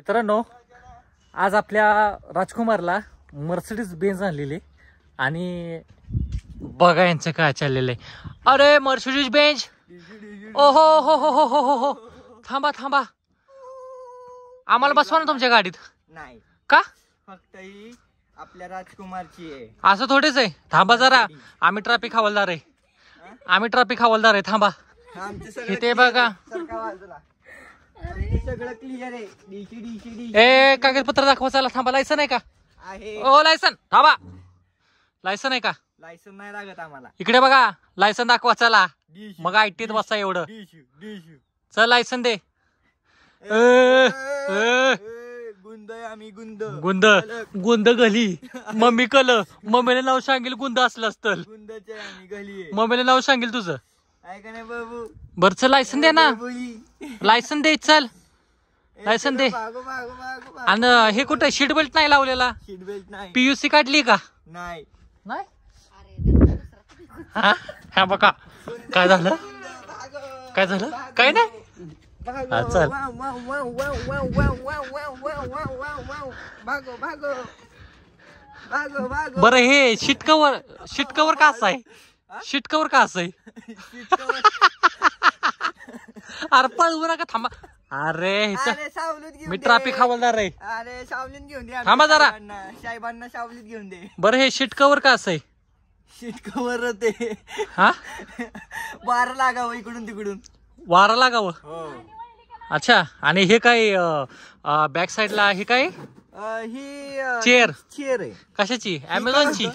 मित्रांनो, आज आपल्या राजकुमारला मर्सिडीज बेंज आणलेली आणि बघा यांचं काय चाललेलं आहे. अरे मर्सिडीज बेंज, ओहो हो हो हो हो हो हो, थांबा थांबा, आम्हाला बसवा ना तुमच्या गाडीत. नाही का? फक्त ही आपल्या राजकुमारची आहे. असं थोडेच आहे. थांबा जरा, आम्ही ट्रॅफिक हवालदार आहे. आम्ही ट्रॅफिक हवालदार आहे. थांबा, इथे बघा. सगळं क्लिअर आहे. ए कागदपत्र दाखवा. चला थांबा. लायसन आहे का? आहे. ओ लायसन. थांबा, लायसन आहे का? लायसन नाही लागत आम्हाला. इकडे बघा, लायसन दाखवा. चला मग आयटीत बसा. एवढं चल, लायसन दे. गुंद आहे आम्ही. गुंद गुंद गुंद गली. मम्मी कल, मम्मीला नाव सांगेल गुंद असलं असतं. गुंदचे आम्ही गली. मम्मीला नाव सांगेल तुझं. ऐका नाही बाबू. बर चल, लायसन दे ना. लायसन दे. चल लायसन दे. आणि हे कुठं सीट बेल्ट नाही लावलेला? सीट बेल्ट नाही. पीयूसी काढली का? नाही. नाही. हा हा बघा, काय झालं? काय झालं? काय नाही. चल. बरं, हे सीट कवर का असं आहे? सीट कवर का असं आहे? अरे पळवू नका. थांबा. अरे मी ट्रॅफिक हवालदार आहे. अरे सावलीत घेऊन दे. थांबा जरा. साहेबांना सावलीत घेऊन दे. बरं, हे सीट कवर का असं आहे? सीट कवर ते हा, वारं लागावं इकडून तिकडून. वारा लागावं. हो. अच्छा. आणि हे काय बॅक साइडला हे काय? ही चेअर. चेअर आहे. कशाची? अमेझॉनची.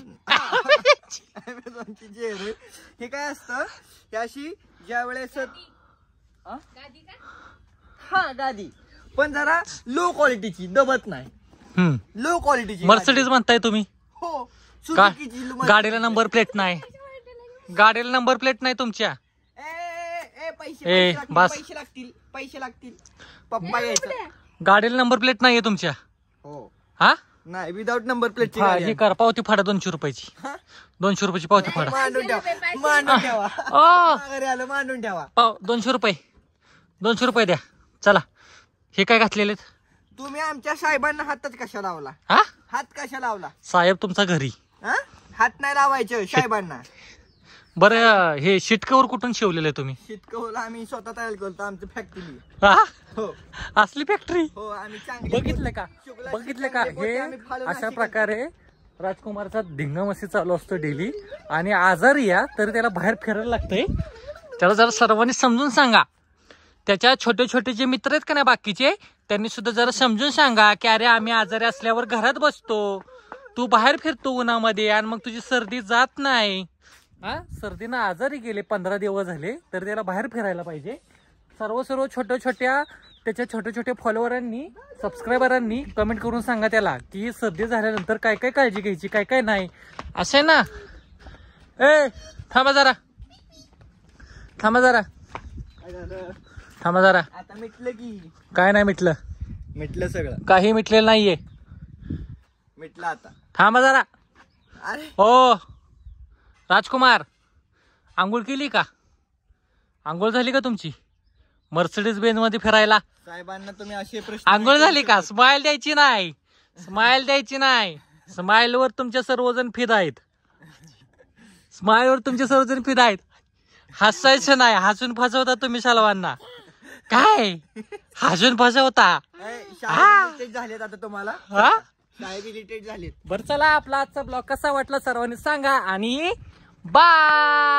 अमेझॉनची चेअर आहे. हे काय असतं, त्याशी ज्या वेळेस हा गादी, पण जरा लो क्वालिटीची, दबत नाही. लो क्वालिटीची मर्सिडीज म्हणताय तुम्ही? हो. का? गाडीला नंबर प्लेट नाही. गाडीला नंबर प्लेट नाही तुमच्या. पैसे लागतील. पैसे लागतील. पप्पा यायचं. गाडीला नंबर प्लेट नाहीये तुमच्या? हो. हा नाही, विदाउट नंबर प्लेट. हे कर, पावती फाडा 200 रुपयाची. 200 रुपयाची पावती फाडा. मांडून ठेवा. मांडून ठेवा. घरी आलं मांडून ठेवा. 200 रुपये. 200 रुपये द्या. चला. हे काय घातलेले? तुम्ही आमच्या साहेबांना हातच कशा लावला? हा, हात कशा लावला? साहेब तुमचा घरी. हात नाही लावायचं साहेबांना. बरं, हे सीट कवर कुठून शिवलेलं आहे तुम्ही? सीट कवर आम्ही स्वतः तयार करतो. आमची फॅक्टरी. हा, हो. असली फॅक्टरी? हो. आम्ही बघितलं का? बघितलं का? हे अशा प्रकारे राजकुमारचा धिंगामस्ती चालू असतो डेली. आणि आजारी या तरी त्याला बाहेर फिरायला लागतंय. त्याला जरा सर्वांनी समजून सांगा. त्याच्या छोटे छोटे जे मित्र आहेत का नाही बाकीचे, त्यांनी सुद्धा जरा समजून सांगा की अरे आम्ही आजारी असल्यावर घरात बसतो, तू बाहेर फिरतो उन्हामध्ये आणि मग तुझी सर्दी जात नाही. हा, सर्दीनं आजारी गेले 15 दिवस झाले तर त्याला बाहेर फिरायला पाहिजे. सर्व छोट्या छोट्या त्याच्या छोट्या छोट्या फॉलोअरांनी, सबस्क्रायबरांनी कमेंट करून सांगा त्याला की सर्दी झाल्यानंतर काय काय काळजी घ्यायची, काय काय नाही. असं आहे ना? ए थांबा जरा. थांबा जरा. थांबा जरा. आता मिटलं की काय नाही मिटलं? मिटलं सगळं. काही मिटलेलं नाहीये. मिटलं आता. थांबा जरा. अरे हो राजकुमार, आंघोळ केली का? आंघोळ झाली का तुमची? मर्सिडीज बेंज मध्ये फिरायला साहेबांना तुम्ही असे प्रश्न. आंघोळ झाली का? स्माइल द्यायची नाही. स्माइल द्यायची नाही. स्माइल वर तुमचे सर्वजण फिदा आहेत. स्माइल वर तुमचे सर्वजण फिदा आहेत. हसायचं नाही. हसून फसवता तुम्ही शालवांना. काय हसून फसवता? शाळेत झालेत आता तुम्हाला. हा, शाळेत इरिटेट झालेत. बरं चला, आपला आजचा ब्लॉग कसा वाटला सर्वांनी सांगा आणि बाय.